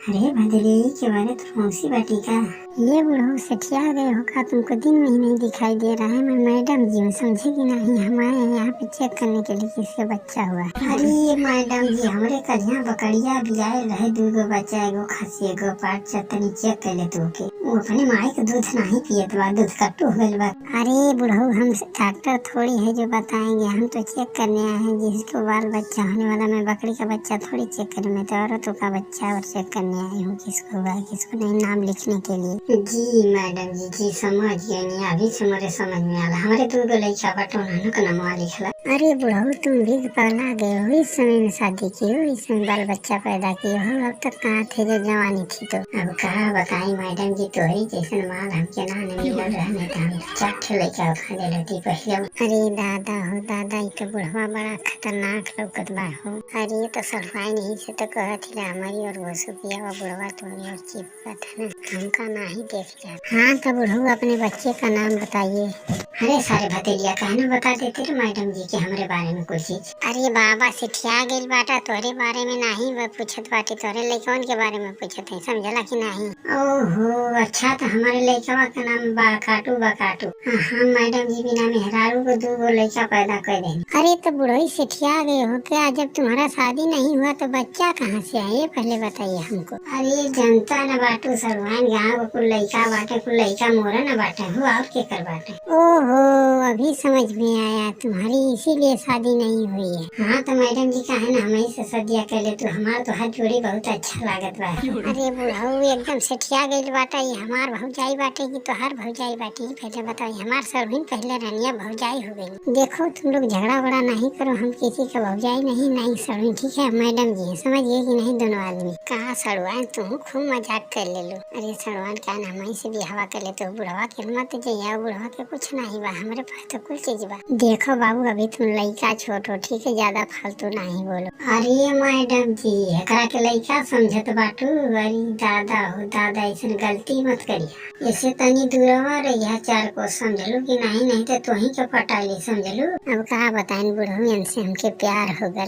अरे भदरे के बारे तो मौसी बाटी का ये बुढ़ऊ सठिया गए हो का? तुमको दिन में ही नहीं दिखाई दे रहा है? मैं मैडम जी हूँ, समझेगी नहीं? हम आए हैं यहाँ पे चेक करने के लिए किसका बच्चा हुआ। अरे मैडम जी हमरे कल यहाँ बकरिया भी आए रहे, 2 बच्चा, एगो खसी एगो पाट चतनी चेक कर ले तो के वो अपने माई के दूध नहीं पियत बा, दूध कट्टू हो गइल बा। अरे बुढ़ऊ हम डॉक्टर थोड़ी है जो बताएंगे, हम तो चेक करने आए हैं जिसको बाल बच्चा होने वाला। मैं बकरी का बच्चा थोड़ी चेक करूँ, मैं तो औरतों का बच्चा और चेक करने आई हूँ किसको हुआ किसको नहीं, नाम लिखने के लिए। जी मैडम जी समझ गए नहीं, अभी से मेरे समझ में आला। हमारे 2 लड़का बाटो नानू का नाम लिखला। अरे बुढ़ऊ तुम भी पगला गए हो, इस समय में शादी की हो, इस समय बाल बच्चा पैदा किए हो, अब तक कहाँ थे जब जवानी थी तो? अब कहा बताई मैडम जी, तोहरी जैसन माल हमके ना मिलल रहने तो हम 4 लड़का उठा ले लेती पहले। अरे दादा हो दादा, ये तो बुढ़वा बड़ा खतरनाक लौकत बा हो। अरे ये तो सफाई नहीं से तो कहत ही हमारी और वो सुपिया वो बुढ़वा तुम्हारी और चिपकत है ना, हमका ना ही देख रहा। हाँ तो बुढ़ऊ अपने बच्चे का नाम बताइए। अरे सारे भतीलिया कहना बता देते रे मैडम जी के हमारे बारे में कुछ चीज। अरे बाबा सिठिया गइल बाटा, तोहरे बारे में नहीं पूछत बाटे, तोहरे लइकवन के बारे में पूछत है, समझला कि नहीं? ओहो अच्छा, तो हमारे लइकवा का नाम बाकाटू बाकाटू। हाँ मैडम जी बिना मेहरारू को 2 लइका पैदा कर देनी। अरे तो बुढ़ई सिठिया गए हो क्या? जब तुम्हारा शादी नहीं हुआ तो बच्चा कहाँ से आए पहले बताइए हमको। अरे जनता न बाटू सरवान, गाँव कुल लइका बाटे, कुल लइका मोरा न बाटे हो, और के कर बाटे। ओहो अभी समझ में आया, तुम्हारी इसीलिए शादी नहीं हुई है। हाँ तो मैडम जी कहा ना हमें से सदिया कर ले, तो हमारा तो हाथ जोड़ी बहुत अच्छा लागत बा। अरे बुढ़ऊ एकदम सेठिया गइल बाटा, ये हमार भौजाई बाटे की तोहार भौजाई बाटी? पहले बताओ, हमार सरभिन पहले रनिया भौजाई हो गई। देखो तुम लोग झगड़ा वगड़ा नहीं करो, हम किसी का भौजाई नहीं सरभिन, ठीक है मैडम जी? समझ गए कि नहीं दोनों आदमी? कहा सड़वान तुम खूब मजाक कर ले लो। अरे सड़वान का ना हमारी से भी हवा कर ले तो बुढ़वा के मत जइया, बुढ़वा के कुछ नहीं बा, हमारे पास तो कुछ चीज बा। देखो बाबू अभी तुम लइका छोट हो, ठीक है, ज्यादा फालतू नहीं बोलो। अरे मैडम जी एकरा के लइका समझत बाटू? अरे दादा हो दादा, ऐसे गलती मत करिया, ऐसे तनी दूरवा रहिया 4 को, समझलू कि नहीं? नहीं तो तुही के पटा ली, समझलू? अब कहा बताएं बुढ़ऊ से हमके प्यार हो गल।